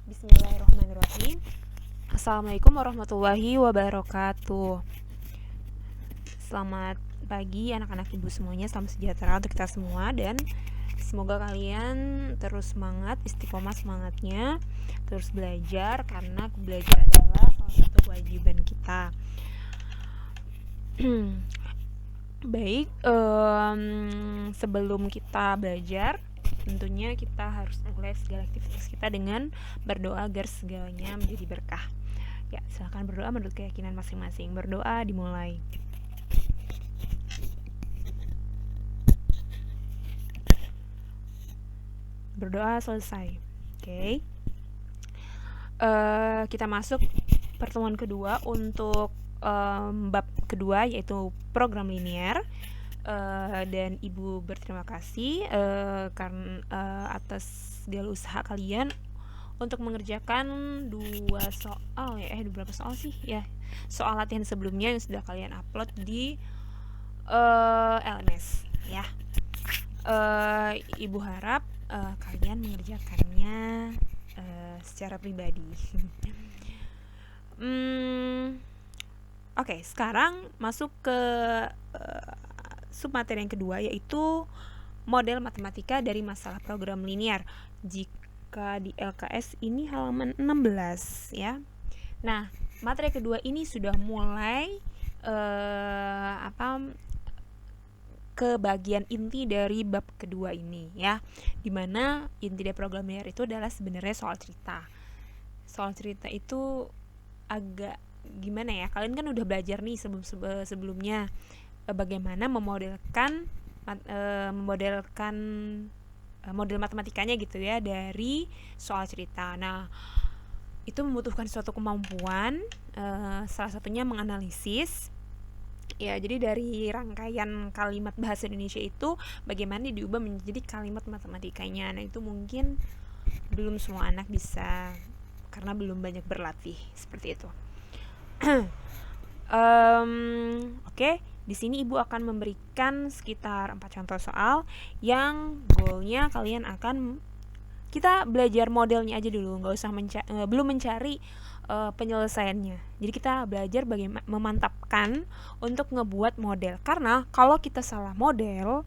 Bismillahirrahmanirrahim. Assalamualaikum warahmatullahi wabarakatuh. Selamat pagi anak-anak ibu semuanya, salam sejahtera untuk kita semua, dan semoga kalian terus semangat, istiqomah semangatnya, terus belajar, karena belajar adalah salah satu kewajiban kita. Baik, sebelum kita belajar, tentunya kita harus mulai segala aktivitas kita dengan berdoa agar segalanya menjadi berkah. Ya, silakan berdoa menurut keyakinan masing-masing. Berdoa dimulai. Berdoa selesai. Oke. Kita masuk pertemuan kedua untuk bab kedua, yaitu program linear. Dan ibu berterima kasih karena atas segala usaha kalian untuk mengerjakan dua soal ya, berapa soal sih ya, soal latihan sebelumnya yang sudah kalian upload di LMS ya. Ibu harap kalian mengerjakannya secara pribadi. Oke, sekarang masuk ke submateri yang kedua, yaitu model matematika dari masalah program linear. Jika di LKS ini halaman 16 ya. Nah, materi kedua ini sudah mulai ke bagian inti dari bab kedua ini ya, dimana inti dari program linear itu adalah sebenarnya soal cerita. Soal cerita itu agak gimana ya, kalian kan udah belajar nih sebelumnya bagaimana memodelkan model matematikanya gitu ya dari soal cerita. Nah, itu membutuhkan suatu kemampuan, salah satunya menganalisis ya. Jadi dari rangkaian kalimat bahasa Indonesia itu bagaimana diubah menjadi kalimat matematikanya. Nah, itu mungkin belum semua anak bisa karena belum banyak berlatih seperti itu. Oke. Di sini ibu akan memberikan sekitar 4 contoh soal yang goalnya kalian akan kita belajar modelnya aja dulu, nggak usah belum mencari penyelesaiannya. Jadi kita belajar bagaimana memantapkan untuk ngebuat model. Karena kalau kita salah model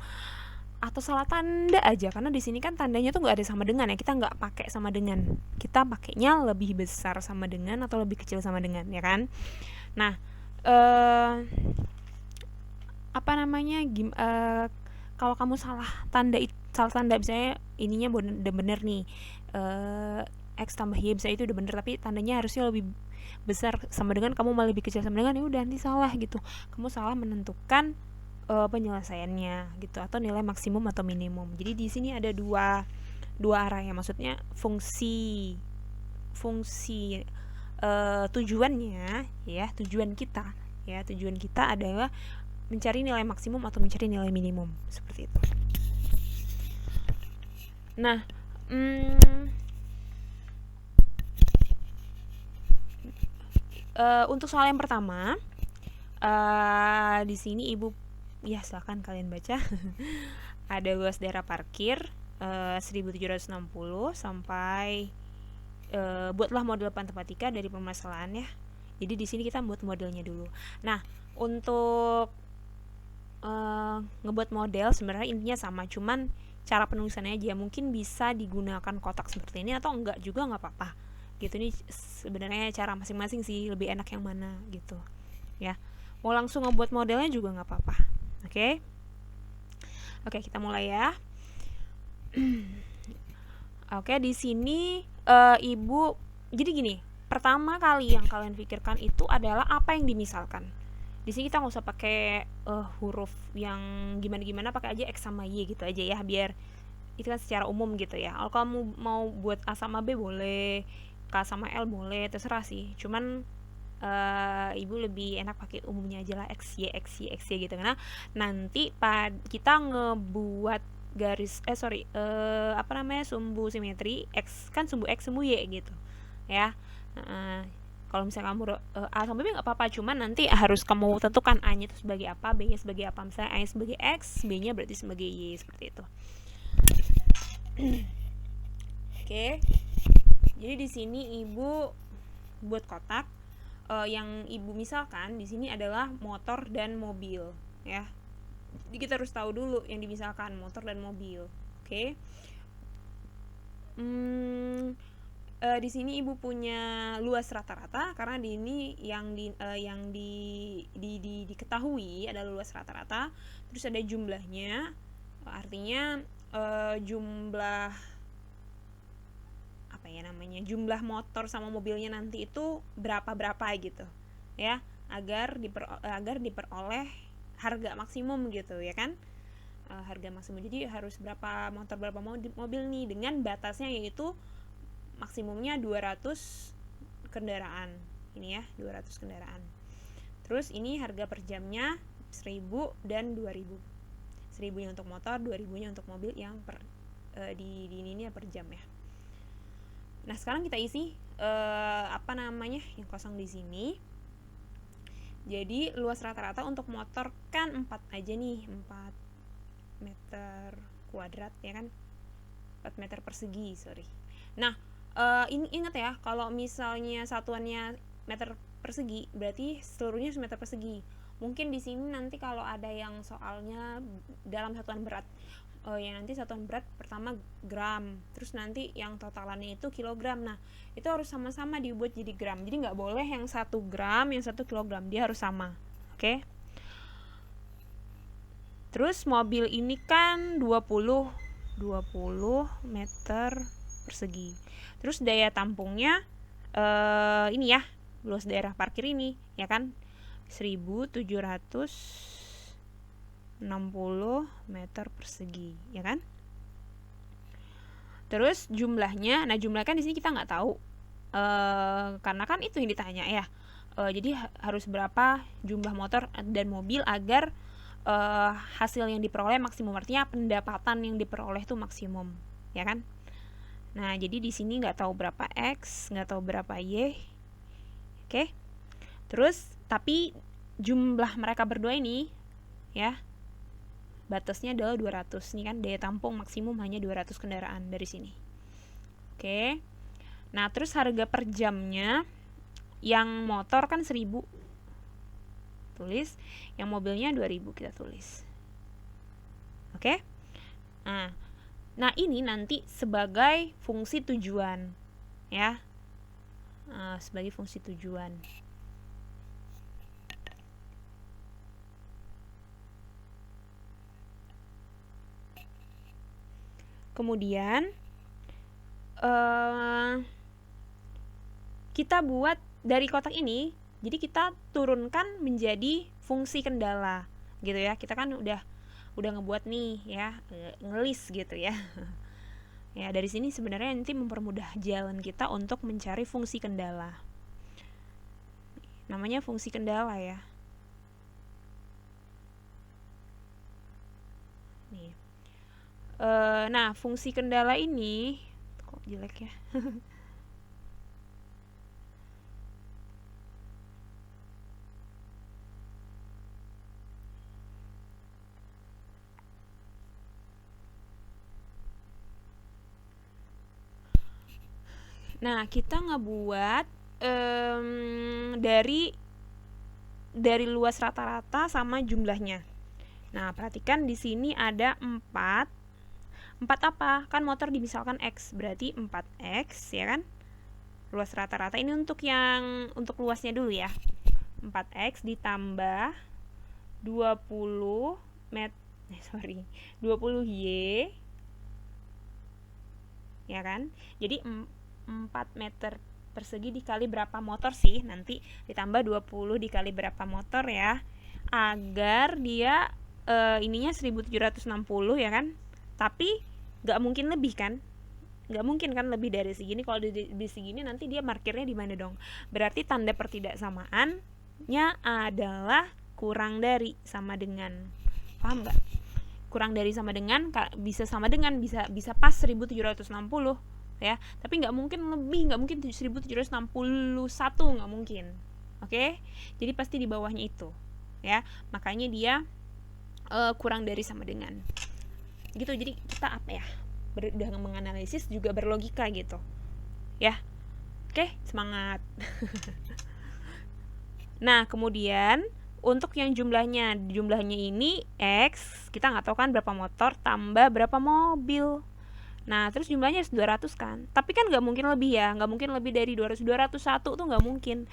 atau salah tanda aja, karena di sini kan tandanya tuh nggak ada sama dengan ya, kita nggak pakai sama dengan, kita pakainya lebih besar sama dengan atau lebih kecil sama dengan ya kan. Nah, kalau kamu salah tanda misalnya ininya udah bener nih, X tambah Y bisa itu udah bener, tapi tandanya harusnya lebih besar sama dengan, kamu malah lebih kecil sama dengan, ya udah nanti salah gitu, kamu salah menentukan penyelesaiannya gitu, atau nilai maksimum atau minimum. Jadi di sini ada dua arah ya, maksudnya fungsi tujuannya ya, tujuan kita adalah mencari nilai maksimum atau mencari nilai minimum, seperti itu. Nah, untuk soal yang pertama, di sini ibu ya silakan kalian baca. Ada luas daerah parkir 1760 sampai buatlah model matematika dari permasalahan ya. Jadi di sini kita buat modelnya dulu. Nah, untuk ngebuat model sebenarnya intinya sama, cuman cara penulisannya aja mungkin bisa digunakan kotak seperti ini atau enggak juga nggak apa-apa gitu. Nih sebenarnya cara masing-masing sih, lebih enak yang mana gitu ya. Mau langsung ngebuat modelnya juga nggak apa-apa. Oke, kita mulai ya. Oke, di sini ibu, jadi gini, pertama kali yang kalian pikirkan itu adalah apa yang dimisalkan. Di sini kita nggak usah pakai huruf yang gimana-gimana, pakai aja X sama Y gitu aja ya, biar itu kan secara umum gitu ya. Kalau kamu mau buat A sama B boleh, K sama L boleh, terserah sih. Cuman ibu lebih enak pakai umumnya aja lah, X Y gitu, karena nanti kita ngebuat garis sumbu simetri, X kan sumbu X sumbu Y gitu ya. Kalau misalnya kamu A sampai B nggak apa-apa, cuman nanti harus kamu tentukan A nya itu sebagai apa, B nya sebagai apa. Misalnya A nya sebagai X, B nya berarti sebagai Y, seperti itu. Oke. Jadi di sini ibu buat kotak, yang ibu misalkan di sini adalah motor dan mobil, ya. Jadi kita harus tahu dulu yang dimisalkan motor dan mobil, oke? Di sini ibu punya luas rata-rata karena di ini yang diketahui adalah luas rata-rata. Terus ada jumlahnya, artinya jumlah jumlah motor sama mobilnya nanti itu berapa gitu ya, agar diperoleh harga maksimum gitu ya kan, harga maksimum. Jadi harus berapa motor berapa mobil nih, dengan batasnya yaitu maksimumnya 200 kendaraan ini ya, 200 kendaraan. Terus ini harga per jamnya 1000 dan 2000. 1000-nya untuk motor, 2000-nya untuk mobil yang di ini per jam ya. Nah, sekarang kita isi yang kosong di sini. Jadi luas rata-rata untuk motor kan 4 aja nih, 4 meter kuadrat ya kan, 4 meter persegi, sorry. Nah, ingat ya, kalau misalnya satuannya meter persegi, berarti seluruhnya meter persegi. Mungkin di sini nanti kalau ada yang soalnya dalam satuan berat, yang nanti satuan berat pertama gram, terus nanti yang totalannya itu kilogram. Nah, itu harus sama-sama dibuat jadi gram. Jadi nggak boleh yang 1 gram, yang 1 kilogram, dia harus sama. Oke? Terus mobil ini kan 20 meter persegi. Terus daya tampungnya ini ya, luas daerah parkir ini ya kan, 1760 meter persegi ya kan. Terus jumlahnya, nah jumlah kan di sini kita nggak tahu, karena kan itu yang ditanya ya. Jadi harus berapa jumlah motor dan mobil agar hasil yang diperoleh maksimum, artinya pendapatan yang diperoleh itu maksimum ya kan. Nah, jadi di sini nggak tahu berapa X, nggak tahu berapa Y. Oke. Terus, tapi jumlah mereka berdua ini, ya, batasnya adalah 200. Ini kan daya tampung maksimum hanya 200 kendaraan dari sini. Oke. Nah, terus harga per jamnya, yang motor kan 1000. Tulis. Yang mobilnya 2000 kita tulis. Oke. Nah, ini nanti sebagai fungsi tujuan ya, sebagai fungsi tujuan. Kemudian kita buat dari kotak ini, jadi kita turunkan menjadi fungsi kendala gitu ya. Kita kan udah ngebuat nih ya, ngelis gitu ya. Ya, dari sini sebenarnya nanti mempermudah jalan kita untuk mencari fungsi kendala. Namanya fungsi kendala ya. Nih. Nah, fungsi kendala ini kok jelek ya. Nah, kita ngebuat dari luas rata-rata sama jumlahnya. Nah, perhatikan di sini ada 4. 4 apa? Kan motor dimisalkan X, berarti 4X ya kan? Luas rata-rata ini untuk luasnya dulu ya. 4X ditambah 20Y ya kan? Jadi 4 meter persegi dikali berapa motor sih, nanti ditambah 20 dikali berapa motor ya, agar dia ininya 1760 ya kan. Tapi gak mungkin lebih kan, gak mungkin kan lebih dari segini. Kalau di segini nanti dia markirnya di mana dong? Berarti tanda pertidaksamaannya adalah kurang dari sama dengan, paham gak? Kurang dari sama dengan, bisa sama dengan, bisa pas 1760 ya, tapi nggak mungkin lebih, nggak mungkin 1761, nggak mungkin. Oke, jadi pasti di bawahnya itu ya, makanya dia kurang dari sama dengan gitu. Jadi kita udah menganalisis juga berlogika gitu ya. Oke, semangat. Nah, kemudian untuk yang jumlahnya ini X, kita nggak tahu kan berapa motor tambah berapa mobil. Nah, terus jumlahnya 200 kan. Tapi kan nggak mungkin lebih ya, nggak mungkin lebih dari 200. 201 tuh nggak mungkin.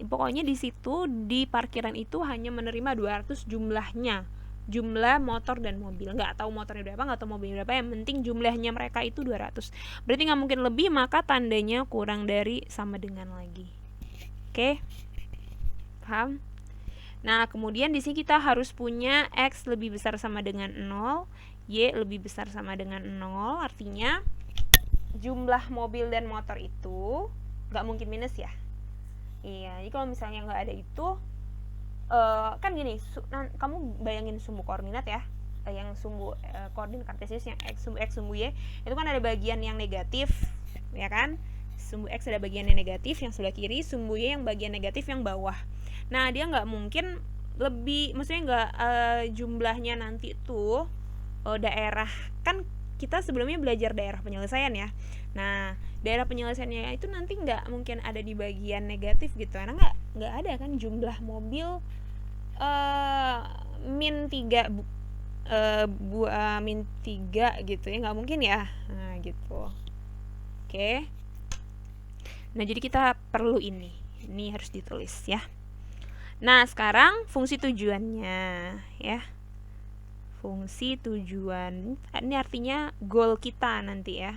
Pokoknya di situ, di parkiran itu hanya menerima 200 jumlahnya. Jumlah motor dan mobil. Nggak tahu motornya berapa, nggak tahu mobilnya berapa, yang penting jumlahnya mereka itu 200. Berarti nggak mungkin lebih, maka tandanya kurang dari sama dengan lagi. Oke? Paham? Nah, kemudian di sini kita harus punya X lebih besar sama dengan 0, Y lebih besar sama dengan 0, artinya jumlah mobil dan motor itu nggak mungkin minus ya. Iya, jadi kalau misalnya nggak ada itu, kan gini, kamu bayangin sumbu koordinat ya, yang sumbu koordinat kartesius yang X sumbu Y, itu kan ada bagian yang negatif, ya kan? Sumbu X ada bagian yang negatif yang sebelah kiri, sumbu Y yang bagian negatif yang bawah. Nah, dia nggak mungkin lebih, maksudnya nggak jumlahnya nanti tuh daerah, kan kita sebelumnya belajar daerah penyelesaian ya. Nah, daerah penyelesaiannya itu nanti nggak mungkin ada di bagian negatif gitu, karena nggak ada kan jumlah mobil min 3 min 3 gitu ya, nggak mungkin ya. Nah, gitu. Oke. Nah, jadi kita perlu ini harus ditulis ya. Nah, sekarang fungsi tujuannya ya. Fungsi tujuan ini artinya goal kita nanti ya.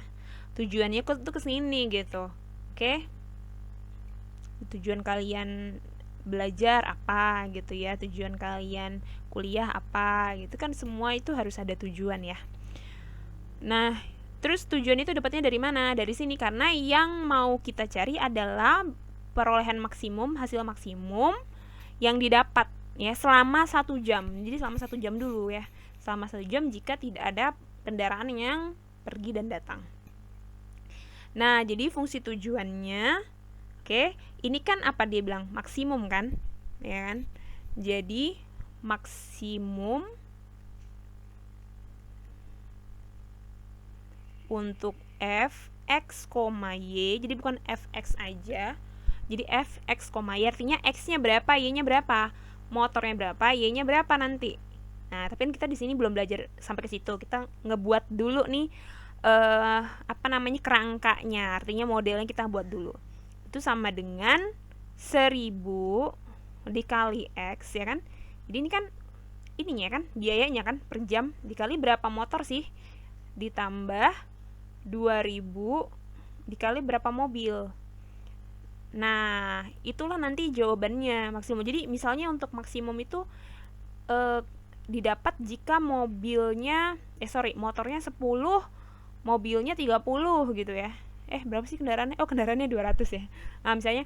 Tujuannya tuh kesini gitu. Oke? Tujuan kalian belajar apa gitu ya, tujuan kalian kuliah apa gitu kan, semua itu harus ada tujuan ya. Nah, terus tujuan itu dapatnya dari mana? Dari sini, karena yang mau kita cari adalah perolehan maksimum, hasil maksimum yang didapat ya selama 1 jam. Jadi selama 1 jam dulu ya. Selama 1 jam jika tidak ada kendaraan yang pergi dan datang. Nah, jadi fungsi tujuannya, oke, ini kan apa dia bilang? Maksimum kan? Ya kan? Jadi maksimum untuk f x, y, jadi bukan fx aja. Jadi f x, y artinya x-nya berapa, y-nya berapa, motornya berapa, y-nya berapa nanti. Nah, tapi kan kita di sini belum belajar sampai ke situ. Kita ngebuat dulu nih kerangkanya, artinya modelnya kita buat dulu. Itu sama dengan 1000 dikali x ya kan. Jadi ini kan ininya kan biayanya kan per jam dikali berapa motor sih, ditambah 2000 dikali berapa mobil. Nah, itulah nanti jawabannya maksimum. Jadi misalnya untuk maksimum itu didapat jika motornya 10, mobilnya 30 gitu ya. Berapa sih kendaraannya? Kendaraannya 200 ya. Nah, misalnya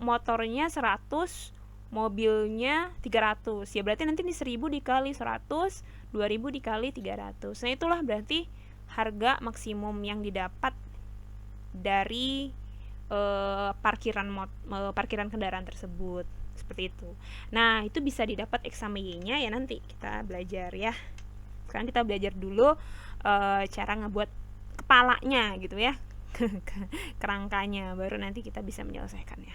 motornya 100, mobilnya 300. Ya berarti nanti ini 1000 dikali 100, 2000 dikali 300. Nah, itulah berarti harga maksimum yang didapat dari parkiran kendaraan tersebut, seperti itu. Nah, itu bisa didapat X sama Y-nya ya, nanti kita belajar ya. Sekarang kita belajar dulu cara ngebuat kepalanya gitu ya. Kerangkanya, baru nanti kita bisa menyelesaikannya.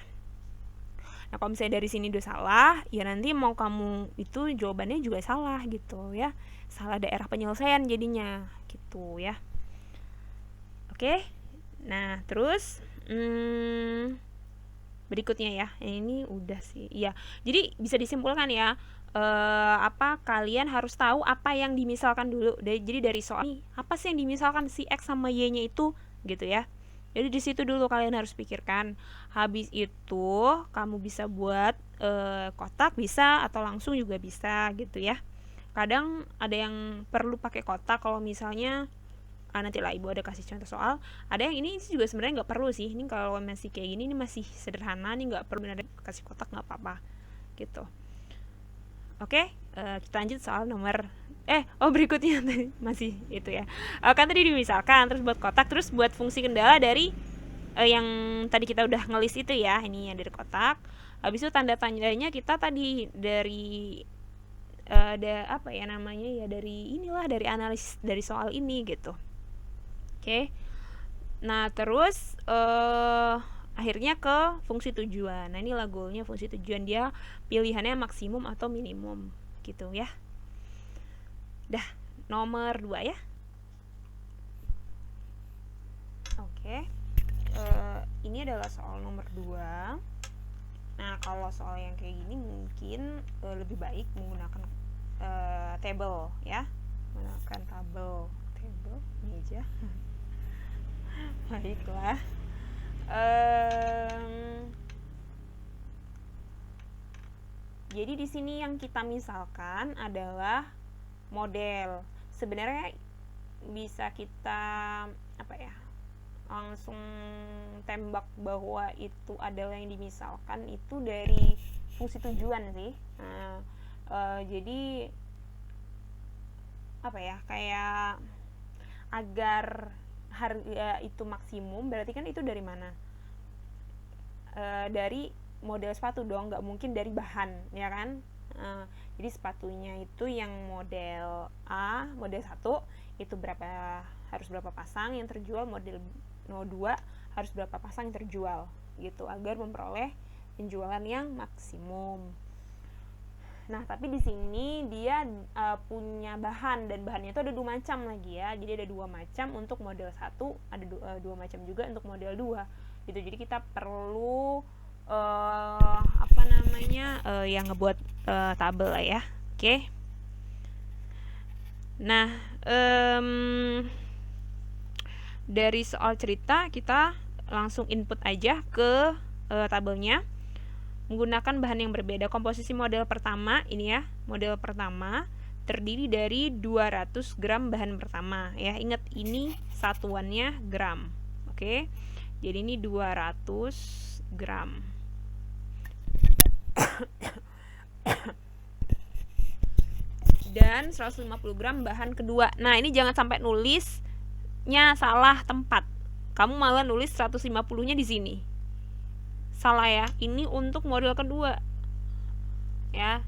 Nah, kalau misalnya dari sini udah salah, ya nanti mau kamu itu jawabannya juga salah gitu ya. Salah daerah penyelesaian jadinya gitu ya. Oke. Nah, terus berikutnya ya, ini udah sih ya. Jadi bisa disimpulkan ya, kalian harus tahu apa yang dimisalkan dulu. Jadi dari soal ini, apa sih yang dimisalkan si X sama Y-nya itu gitu ya. Jadi di situ dulu kalian harus pikirkan. Habis itu kamu bisa buat kotak, bisa, atau langsung juga bisa gitu ya. Kadang ada yang perlu pakai kotak kalau misalnya nanti lah ibu ada kasih contoh soal. Ada yang ini juga sebenarnya nggak perlu sih. Ini kalau masih kayak gini, ini masih sederhana, nih nggak perlu benar kasih kotak, nggak apa-apa gitu. Oke, kita lanjut soal nomor berikutnya masih itu ya. Kan tadi dimisalkan, terus buat kotak, terus buat fungsi kendala dari yang tadi kita udah ngelis itu ya. Ini yang dari kotak. Habis itu tanda-tandanya kita tadi dari dari analisis dari soal ini gitu. Oke. Nah, terus akhirnya ke fungsi tujuan. Nah, inilah goalnya fungsi tujuan, dia pilihannya maksimum atau minimum gitu ya. Dah, nomor 2 ya. Oke. Ini adalah soal nomor 2. Nah, kalau soal yang kayak gini mungkin lebih baik menggunakan table ya. Menggunakan table ini aja. Baiklah. Jadi di sini yang kita misalkan adalah model. Sebenarnya bisa kita langsung tembak bahwa itu adalah yang dimisalkan itu dari fungsi tujuan sih. Nah, jadi kayak agar harga itu maksimum, berarti kan itu dari mana? Dari model sepatu dong, nggak mungkin dari bahan, ya kan? Jadi sepatunya itu yang model A, model 1 itu harus berapa pasang yang terjual, model 2 harus berapa pasang yang terjual gitu, agar memperoleh penjualan yang maksimum. Nah, tapi di sini dia punya bahan, dan bahannya itu ada 2 macam lagi ya. Jadi ada 2 macam untuk model 1, ada 2 macam juga untuk model 2 gitu. Jadi kita perlu yang ngebuat tabel lah ya. Oke. Nah, dari soal cerita kita langsung input aja ke tabelnya menggunakan bahan yang berbeda. Komposisi model pertama ini ya, model pertama terdiri dari 200 gram bahan pertama ya. Ingat ini satuannya gram. Oke. Jadi ini 200 gram. Dan 150 gram bahan kedua. Nah, ini jangan sampai nulisnya salah tempat. Kamu malah nulis 150-nya di sini. Salah ya. Ini untuk model kedua. Ya.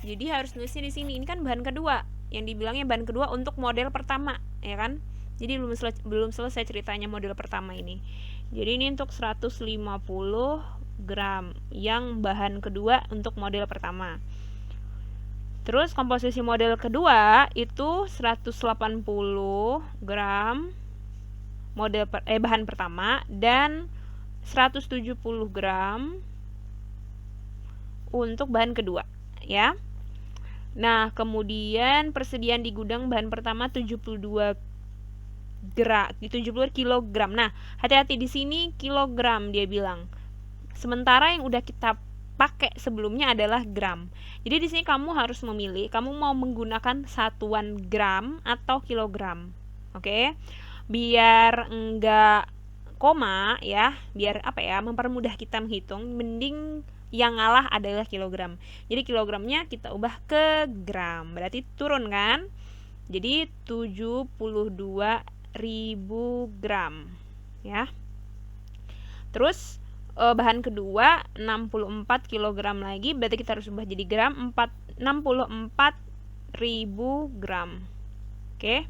Jadi harus nulisnya di sini. Ini kan bahan kedua. Yang dibilangnya bahan kedua untuk model pertama, ya kan? Jadi belum selesai ceritanya model pertama ini. Jadi ini untuk 150 gram yang bahan kedua untuk model pertama. Terus komposisi model kedua itu 180 gram bahan pertama dan 170 gram untuk bahan kedua ya. Nah, kemudian persediaan di gudang bahan pertama 72 kilogram. Nah, hati-hati di sini kilogram dia bilang. Sementara yang udah kita pakai sebelumnya adalah gram. Jadi di sini kamu harus memilih, kamu mau menggunakan satuan gram atau kilogram. Oke? Biar enggak koma ya, biar mempermudah kita menghitung, mending yang ngalah adalah kilogram. Jadi kilogramnya kita ubah ke gram. Berarti turun kan? Jadi 72.000 gram ya. Terus bahan kedua 64 kg lagi, berarti kita harus ubah jadi gram, 64.000 gram. Oke.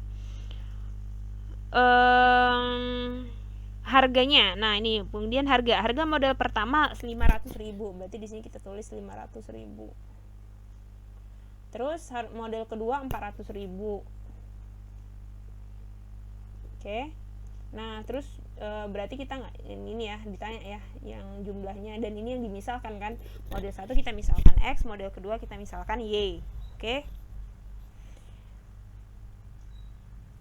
Harganya, nah ini kemudian harga model pertama 500.000, berarti di sini kita tulis 500.000. Terus model kedua 400.000. Oke. Nah, terus berarti kita ini ya ditanya ya yang jumlahnya, dan ini yang dimisalkan kan. Model 1 kita misalkan X, model kedua kita misalkan Y. Oke.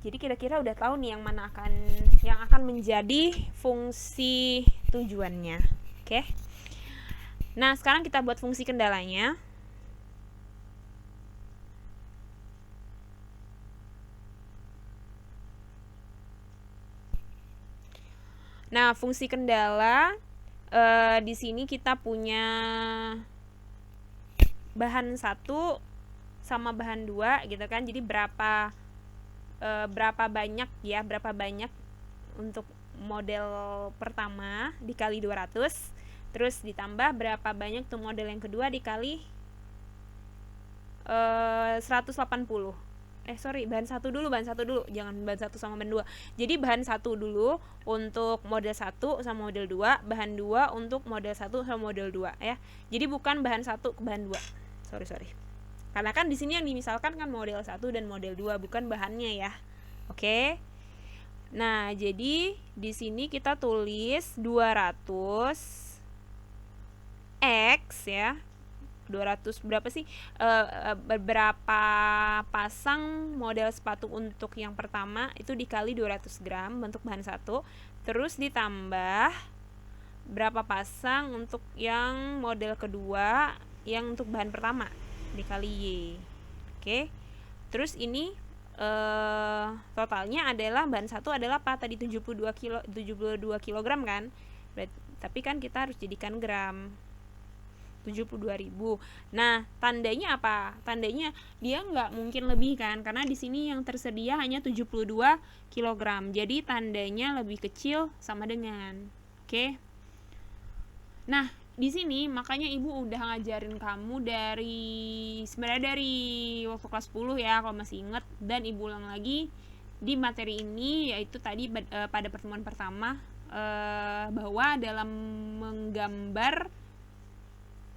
Jadi kira-kira udah tahu nih yang akan menjadi fungsi tujuannya. Oke. Nah, sekarang kita buat fungsi kendalanya. Nah, fungsi kendala di sini kita punya bahan 1 sama bahan 2 gitu kan. Jadi berapa banyak untuk model pertama dikali 200, terus ditambah berapa banyak model yang kedua dikali 180. bahan satu dulu, jangan bahan satu sama bahan 2. Jadi bahan satu dulu untuk model 1 sama model 2, bahan 2 untuk model 1 sama model 2 ya. Jadi bukan bahan 1 ke bahan 2. Sorry. Karena kan di sini yang dimisalkan kan model 1 dan model 2, bukan bahannya ya. Oke. Nah, jadi di sini kita tulis 200 X ya. 200 berapa sih? Berapa pasang model sepatu untuk yang pertama itu dikali 200 gram bentuk bahan 1, terus ditambah berapa pasang untuk yang model kedua yang untuk bahan pertama dikali Y. Oke. Terus ini totalnya adalah bahan 1 adalah apa? Tadi 72 kg kan? Tapi kan kita harus jadikan gram. 72.000. Nah, tandanya apa? Tandanya dia nggak mungkin lebih kan, karena di sini yang tersedia hanya 72 kg. Jadi tandanya lebih kecil sama dengan. Oke. Nah, di sini makanya Ibu udah ngajarin kamu sebenarnya dari waktu kelas 10 ya kalau masih inget, dan Ibu ulang lagi di materi ini, yaitu tadi pada pertemuan pertama bahwa dalam menggambar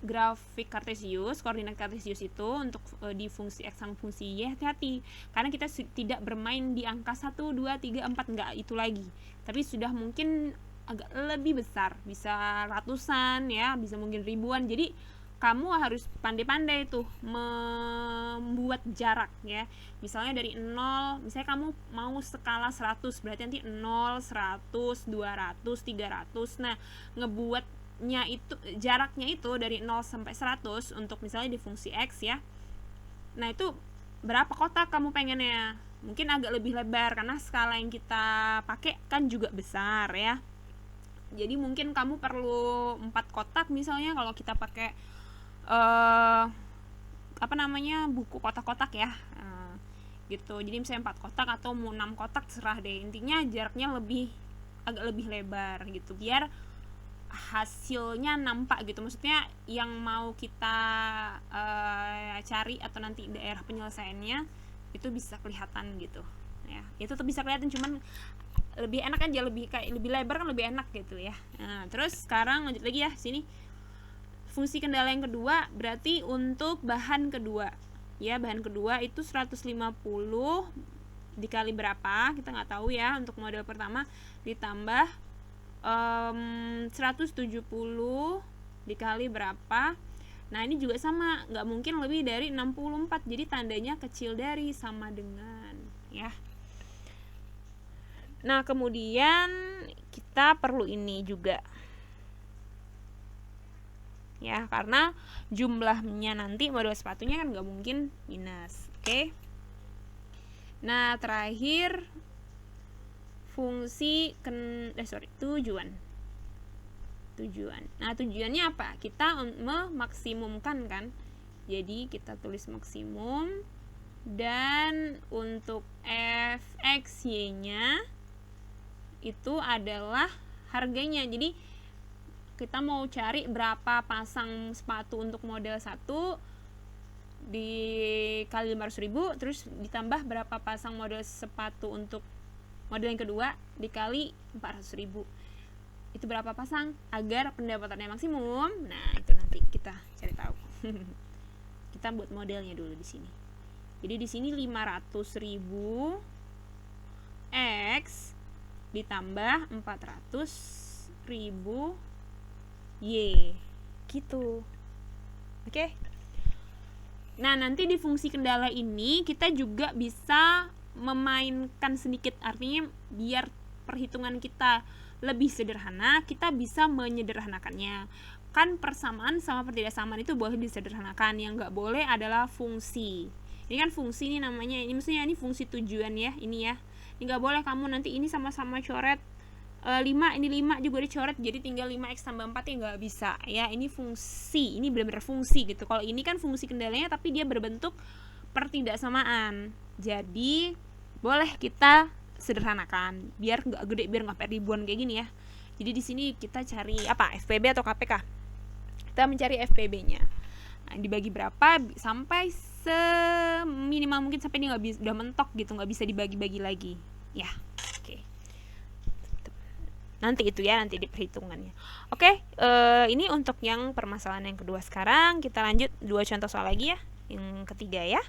grafik kartesius, koordinat kartesius itu untuk di fungsi X sama fungsi Y, hati-hati karena kita tidak bermain di angka 1, 2, 3, 4, enggak itu lagi, tapi sudah mungkin agak lebih besar, bisa ratusan ya, bisa mungkin ribuan. Jadi kamu harus pandai-pandai tuh membuat jarak ya. Misalnya dari 0, misalnya kamu mau skala 100, berarti nanti 0, 100, 200, 300. Nah, ngebuatnya itu jaraknya itu dari 0 sampai 100 untuk misalnya di fungsi X ya. Nah, itu berapa kotak kamu pengennya? Mungkin agak lebih lebar karena skala yang kita pakai kan juga besar ya. Jadi mungkin kamu perlu 4 kotak misalnya kalau kita pakai buku kotak-kotak ya, gitu. Jadi misalnya 4 kotak atau mau 6 kotak serah deh, intinya jaraknya agak lebih lebar gitu biar hasilnya nampak gitu. Maksudnya yang mau kita cari atau nanti daerah penyelesaiannya itu bisa kelihatan gitu ya. Itu tetap bisa kelihatan, cuman lebih enak aja, lebih lebar kan lebih enak gitu ya. Nah, terus sekarang lanjut lagi ya sini. Fungsi kendala yang kedua berarti untuk bahan kedua. Ya, bahan kedua itu 150 dikali berapa? Kita nggak tahu ya untuk model pertama, ditambah 170 dikali berapa. Nah, ini juga sama, nggak mungkin lebih dari 64. Jadi tandanya kecil dari sama dengan ya. Nah, kemudian kita perlu ini juga ya, karena jumlahnya nanti model sepatunya kan nggak mungkin minus. Oke. Nah, terakhir fungsi tujuan. Nah, tujuannya apa? Kita memaksimumkan kan. Jadi kita tulis maksimum, dan untuk fx y-nya itu adalah harganya. Jadi kita mau cari berapa pasang sepatu untuk model 1 dikali 500.000, terus ditambah berapa pasang model sepatu untuk model yang kedua dikali 400.000. Itu berapa pasang agar pendapatannya maksimum. Nah, itu nanti kita cari tahu. Kita buat modelnya dulu di sini. Jadi di sini 500.000 X ditambah 400.000 Y gitu. Oke. Nah, nanti di fungsi kendala ini kita juga bisa memainkan sedikit, artinya biar perhitungan kita lebih sederhana, kita bisa menyederhanakannya. Kan persamaan sama pertidaksamaan itu boleh disederhanakan, yang nggak boleh adalah fungsi. Ini kan fungsi ini namanya, ini maksudnya ini fungsi tujuan ya, ini ya. Ini nggak boleh kamu nanti ini sama-sama coret 5, ini 5 juga dicoret, jadi tinggal 5x tambah 4 ya nggak bisa ya. Ini fungsi, ini benar-benar fungsi gitu. Kalau ini kan fungsi kendalanya tapi dia berbentuk pertidaksamaan, jadi boleh kita sederhanakan biar nggak gede, biar nggak ribuan kayak gini ya. Jadi di sini kita cari apa, FPB atau KPK. Kita mencari FPB-nya. Nah, dibagi berapa sampai seminimal mungkin sampai dia nggak bisa, udah mentok gitu, nggak bisa dibagi-bagi lagi ya. Oke. Nanti itu ya, nanti di perhitungannya. Oke, ini untuk yang permasalahan yang kedua. Sekarang kita lanjut 2 contoh soal lagi ya, yang ketiga ya.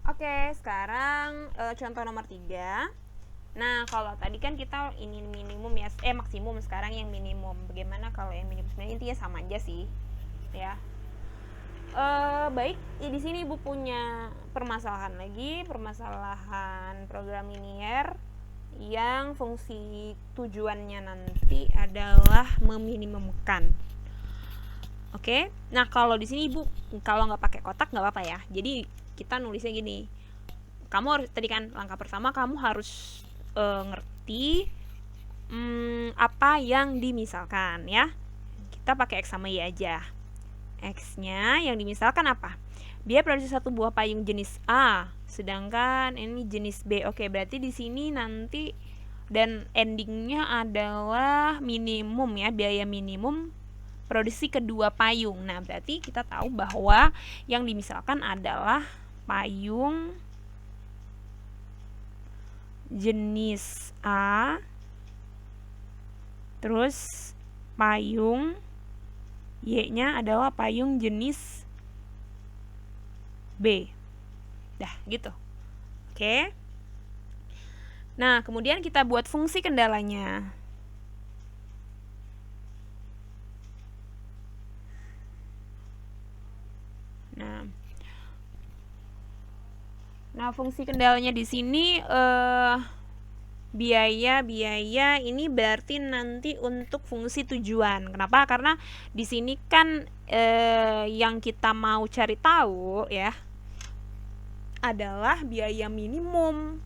Oke, sekarang contoh nomor 3. Nah, kalau tadi kan kita ini minimum ya, maksimum, sekarang yang minimum. Bagaimana kalau yang minimum? Sebenarnya intinya sama aja sih, ya. Baik, ya di sini Ibu punya permasalahan lagi, permasalahan program linear yang fungsi tujuannya nanti adalah meminimumkan. Oke, nah kalau di sini Ibu kalau nggak pakai kotak nggak apa-apa ya. Jadi kita nulisnya gini. Kamu harus, tadi kan langkah pertama kamu harus ngerti apa yang dimisalkan ya. Kita pakai X sama Y aja. X-nya yang dimisalkan apa? Dia produksi satu buah payung jenis A, sedangkan ini jenis B. Oke, berarti di sini nanti dan endingnya adalah minimum ya, biaya minimum produksi kedua payung. Nah, berarti kita tahu bahwa yang dimisalkan adalah payung jenis A, terus payung Y-nya adalah payung jenis B. Dah, gitu. Oke. Nah, kemudian kita buat fungsi kendalanya. Nah, fungsi kendalanya di sini biaya ini berarti nanti untuk fungsi tujuan. Kenapa? Karena di sini kan yang kita mau cari tahu ya adalah biaya minimum.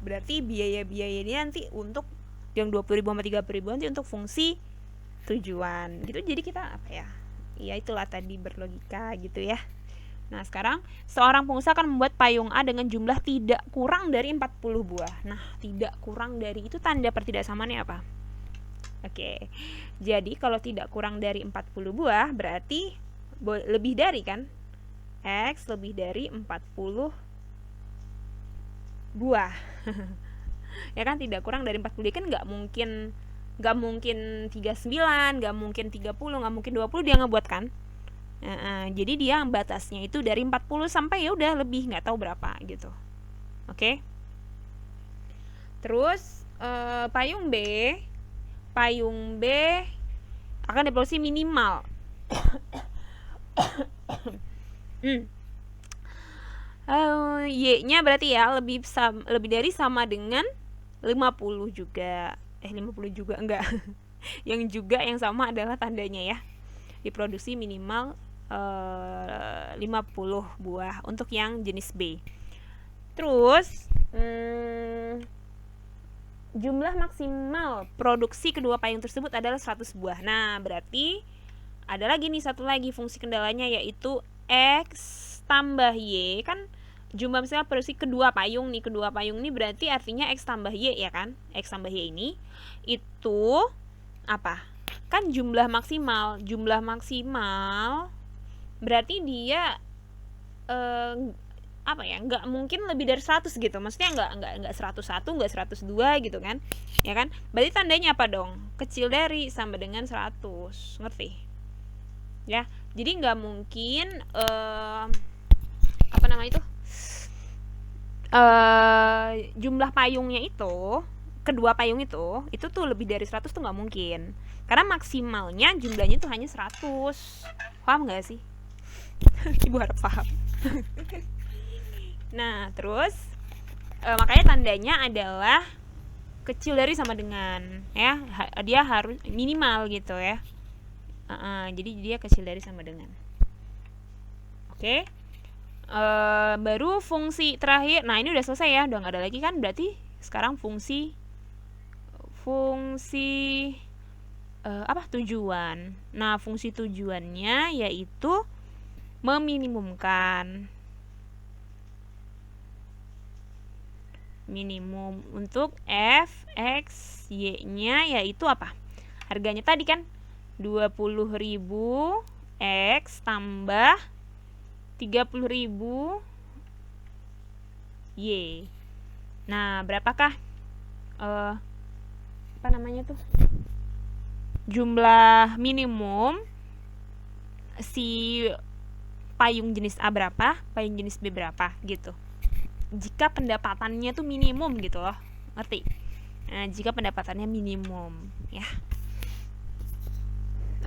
Berarti biaya ini nanti untuk yang 20.000 sama 30.000 nanti untuk fungsi tujuan. Gitu. Jadi kita apa ya? Ya itulah tadi berlogika gitu ya. Nah, sekarang seorang pengusaha akan membuat payung A dengan jumlah tidak kurang dari 40 buah. Nah, tidak kurang dari itu tanda pertidaksamaannya apa? Oke. Jadi, kalau tidak kurang dari 40 buah berarti lebih dari kan? X lebih dari 40 buah. Ya kan, tidak kurang dari 40 kan nggak mungkin 39, nggak mungkin 30, nggak mungkin 20 dia ngebuat kan? Jadi dia batasnya itu dari 40 sampai ya udah lebih, nggak tahu berapa gitu. Oke. Terus payung B akan diproduksi minimal Y-nya berarti ya lebih dari sama dengan 50 juga. 50 juga enggak. Yang juga yang sama adalah tandanya ya. Diproduksi minimal 50 buah untuk yang jenis B. Terus jumlah maksimal produksi kedua payung tersebut adalah 100 buah. Nah, berarti ada lagi nih satu lagi fungsi kendalanya, yaitu X tambah Y. Kan jumlah misalnya produksi kedua payung nih berarti artinya X tambah Y ya kan. X tambah Y ini itu apa? Kan jumlah maksimal berarti dia apa ya, nggak mungkin lebih dari 100 gitu, maksudnya nggak 101, nggak 102 gitu kan ya kan. Berarti tandanya apa dong? Kecil dari sama dengan 100, ngerti ya. Jadi nggak mungkin apa namanya itu jumlah payungnya itu, kedua payung itu tuh lebih dari 100 tuh nggak mungkin, karena maksimalnya jumlahnya tuh hanya 100. Paham nggak sih? Ibu harap paham. Nah, terus makanya tandanya adalah kecil dari sama dengan ya, dia harus minimal gitu ya. Jadi dia kecil dari sama dengan. Oke. Baru fungsi terakhir. Nah, ini udah selesai ya, udah nggak ada lagi kan. Berarti sekarang fungsi tujuan. Nah, fungsi tujuannya yaitu meminimumkan. minimum. Untuk f, x, y nya yaitu apa? Harganya tadi kan 20.000 x tambah 30.000 y. Nah, berapakah apa namanya tuh, jumlah minimum si payung jenis A berapa, payung jenis B berapa gitu. Jika pendapatannya tuh minimum gitu loh, ngerti? Nah, jika pendapatannya minimum, ya.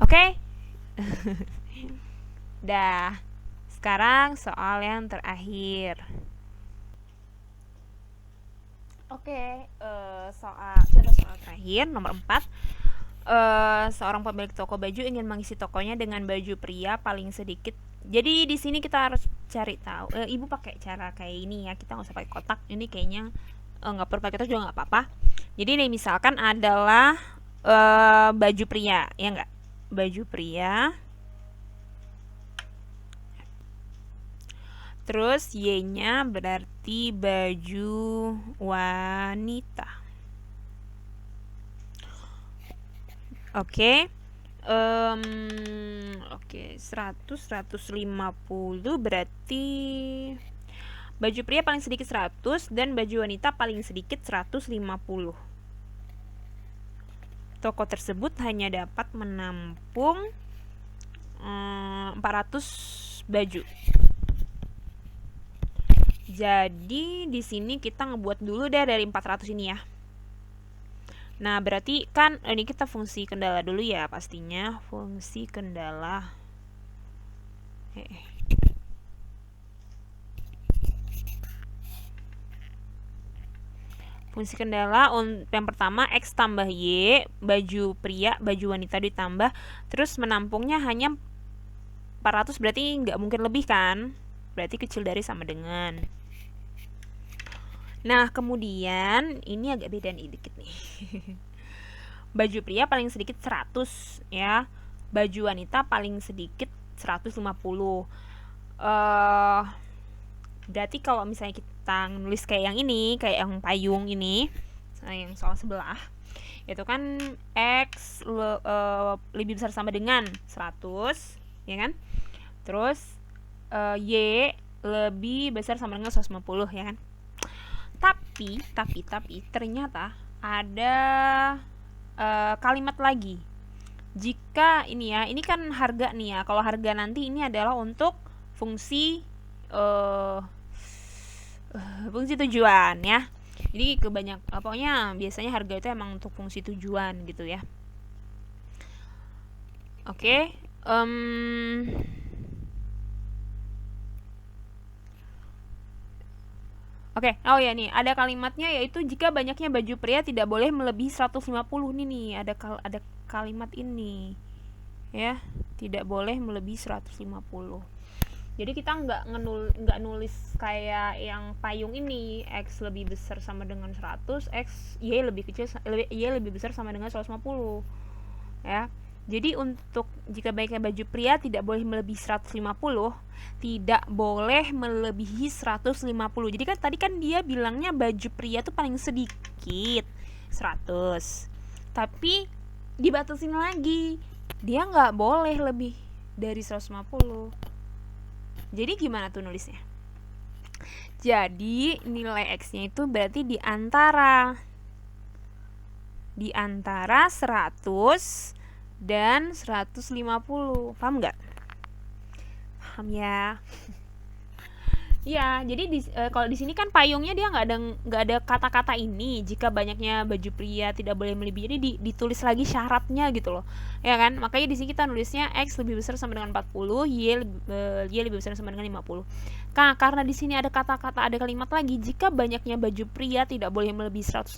Oke? Dah. Sekarang soal yang terakhir. Oke, contoh soal terakhir nomor 4. Seorang pemilik toko baju ingin mengisi tokonya dengan baju pria paling sedikit. Jadi di sini kita harus cari tahu. Ibu pakai cara kayak ini ya, kita nggak usah pakai kotak. Ini kayaknya nggak perlu pakai kotak juga nggak apa-apa. Jadi ini misalkan adalah baju pria, ya nggak? Baju pria. Terus Y-nya berarti baju wanita. Oke. Oke, 100-150 berarti baju pria paling sedikit 100 dan baju wanita paling sedikit 150. Toko tersebut hanya dapat menampung 400 baju. Jadi di sini kita ngebuat dulu deh dari 400 ini ya. Nah, berarti kan ini kita fungsi kendala dulu ya pastinya. Fungsi kendala. Fungsi kendala yang pertama X tambah Y, baju pria, baju wanita ditambah, terus menampungnya hanya 400, berarti nggak mungkin lebih kan? Berarti kecil dari sama dengan. Nah, kemudian ini agak beda nih dikit nih. Baju pria paling sedikit 100 ya. Baju wanita paling sedikit 150. Berarti kalau misalnya kita nulis kayak yang ini, kayak yang payung ini, yang soal sebelah, itu kan X lebih besar sama dengan 100, ya kan? Terus Y lebih besar sama dengan 150, ya kan? Tapi ternyata ada kalimat lagi. Jika ini ya, ini kan harga nih ya. Kalau harga nanti ini adalah untuk fungsi fungsi tujuan ya. Jadi pokoknya biasanya harga itu emang untuk fungsi tujuan gitu ya. Oke. Oke, oh ya nih, ada kalimatnya yaitu jika banyaknya baju pria tidak boleh melebihi 150 nih, ada kalimat ini. Ya, tidak boleh melebihi 150. Jadi kita nggak nulis kayak yang payung ini, X lebih besar sama dengan 100, X Y lebih besar sama dengan 150. Ya. Jadi untuk jika banyaknya baju pria tidak boleh melebihi 150, tidak boleh melebihi 150. Jadi kan tadi kan dia bilangnya baju pria tuh paling sedikit 100. Tapi dibatasin lagi. Dia nggak boleh lebih dari 150. Jadi gimana tuh nulisnya? Jadi nilai X-nya itu berarti di antara 100 dan 150. Paham nggak? Paham ya? Ya, jadi kalau di sini kan payungnya dia nggak ada kata-kata ini. Jika banyaknya baju pria tidak boleh melebihi, jadi ditulis lagi syaratnya gitu loh, ya kan? Makanya di sini kita nulisnya X lebih besar sama dengan 40, Y lebih besar sama dengan 50. Karena di sini ada kata-kata, ada kalimat lagi, jika banyaknya baju pria tidak boleh melebihi 150,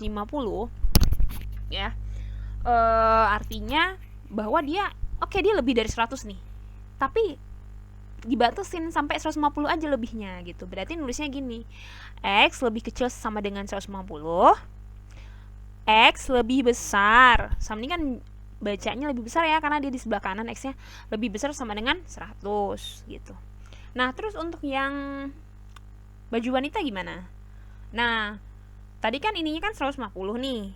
ya, artinya bahwa dia lebih dari 100 nih, tapi dibatasin sampai 150 aja lebihnya gitu. Berarti nulisnya gini, X lebih kecil sama dengan 150, X lebih besar sama, ini kan bacanya lebih besar ya karena dia di sebelah kanan, X nya lebih besar sama dengan 100 gitu. Nah terus untuk yang baju wanita gimana? Nah tadi kan ininya kan 150 nih,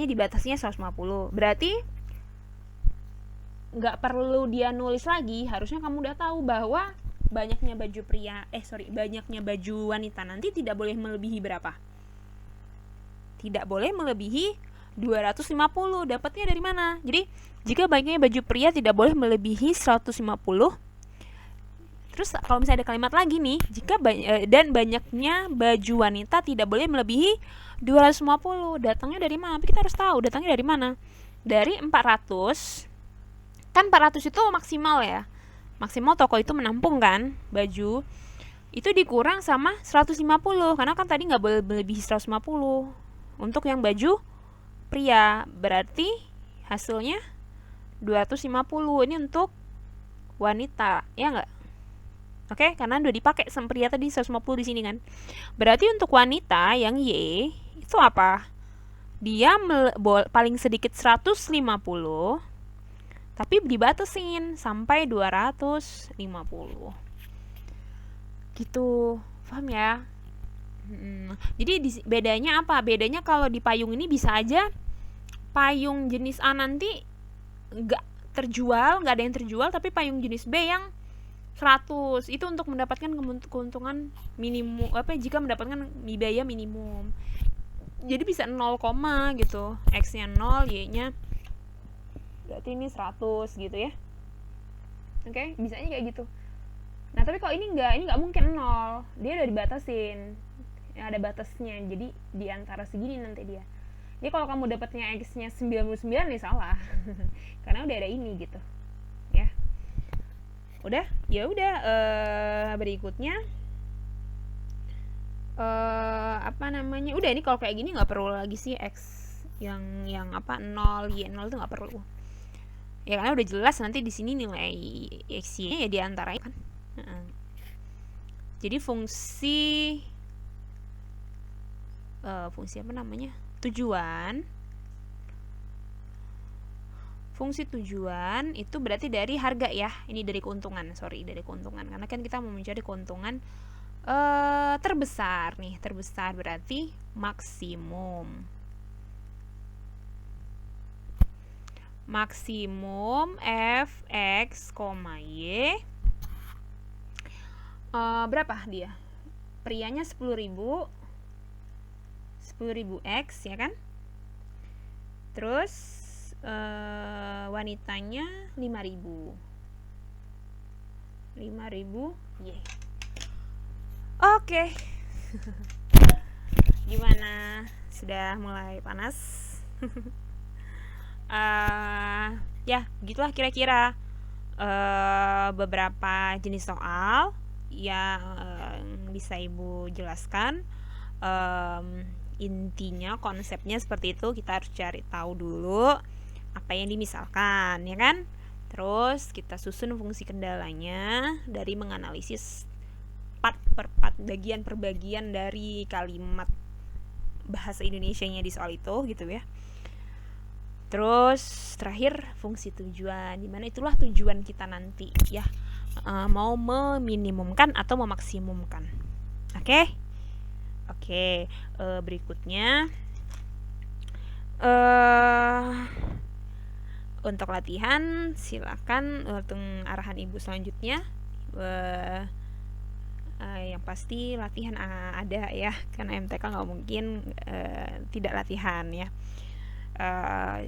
dibatasnya 150, berarti nggak perlu dia nulis lagi, harusnya kamu udah tahu bahwa banyaknya baju wanita nanti tidak boleh melebihi berapa? Tidak boleh melebihi 250. Dapatnya dari mana? Jadi jika banyaknya baju pria tidak boleh melebihi 150. Terus kalau misalnya ada kalimat lagi nih, dan banyaknya baju wanita tidak boleh melebihi 250. Datangnya dari mana? Kita harus tahu datangnya dari mana. Dari 400. Kan 400 itu maksimal ya. Maksimal toko itu menampung kan baju. Itu dikurang sama 150, karena kan tadi nggak boleh melebihi 150 untuk yang baju pria. Berarti hasilnya 250. Ini untuk wanita, ya nggak? Oke, karena udah dipakai sama pria tadi 150 di sini kan. Berarti untuk wanita yang Y itu apa? Dia paling sedikit 150, tapi dibatasin sampai 250. Gitu, paham ya? Jadi bedanya apa? Bedanya kalau di payung ini bisa aja payung jenis A nanti nggak ada yang terjual, tapi payung jenis B yang 100 itu untuk mendapatkan keuntungan minimum, jika mendapatkan biaya minimum. Jadi bisa 0, gitu, X nya 0, Y nya berarti ini 100 gitu ya. Oke, bisanya kayak gitu. Nah tapi kalau ini nggak mungkin 0, dia udah dibatasin, ada batasnya, jadi di antara segini nanti dia. Jadi kalau kamu dapatnya X nya 99 nih salah karena udah ada ini gitu ya. Udah berikutnya udah, ini kalau kayak gini nggak perlu lagi sih X yang 0, Y 0 itu nggak perlu ya, karena udah jelas nanti di sini nilai X Y nya ya diantaranya kan. Jadi fungsi tujuan itu berarti dari harga ya, ini dari keuntungan, karena kan kita mau mencari keuntungan terbesar berarti maksimum fx, y berapa dia? Prianya 10.000 X ya kan? Terus wanitanya 5.000 Y. Oke. Gimana? Sudah mulai panas? Ya gitulah kira-kira beberapa jenis soal yang bisa ibu jelaskan. Intinya konsepnya seperti itu, kita harus cari tahu dulu apa yang dimisalkan ya kan, terus kita susun fungsi kendalanya dari menganalisis part per part, bagian per bagian dari kalimat bahasa Indonesianya di soal itu gitu ya. Terus terakhir fungsi tujuan, dimana itulah tujuan kita nanti ya, mau meminimumkan atau memaksimumkan. Oke. Berikutnya untuk latihan silakan untuk arahan ibu selanjutnya. Yang pasti latihan ada ya, karena MTK nggak mungkin tidak latihan ya.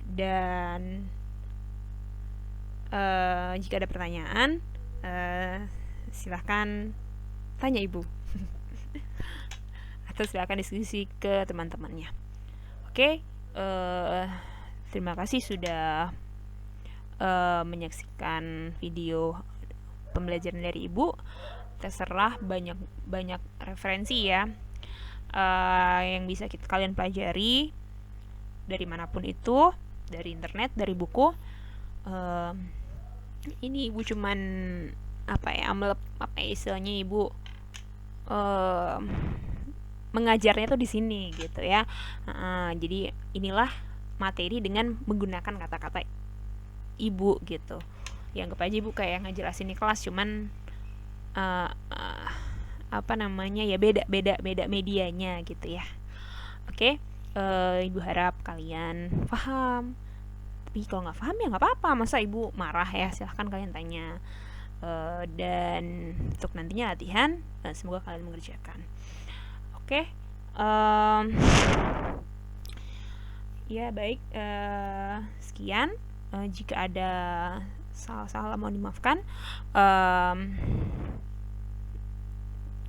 Dan jika ada pertanyaan silahkan tanya ibu atau silahkan diskusi ke teman-temannya. Oke, terima kasih sudah menyaksikan video pembelajaran dari ibu. Terserah banyak referensi ya yang bisa kalian pelajari dari manapun itu, dari internet, dari buku. Ini ibu cuman istilahnya ibu mengajarnya tuh di sini gitu ya. Jadi inilah materi dengan menggunakan kata-kata ibu gitu. Ya anggap aja ibu kayak ngejelasin di kelas, cuman ya beda medianya gitu ya. Oke, ibu harap kalian paham. Tapi kalau nggak paham ya nggak apa-apa, masa ibu marah ya, silahkan kalian tanya. Dan untuk nantinya latihan, semoga kalian mengerjakan. Oke, ya baik, sekian. Jika ada salah-salah mohon dimaafkan.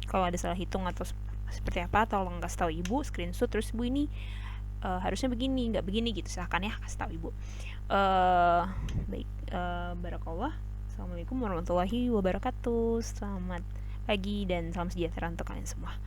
Kalau ada salah hitung atau seperti apa, tolong kasih tahu ibu, screenshot terus ibu ini harusnya begini, nggak begini gitu, silahkan ya kasih tahu ibu. Baik, barakallah. Assalamualaikum warahmatullahi wabarakatuh. Selamat pagi dan salam sejahtera untuk kalian semua.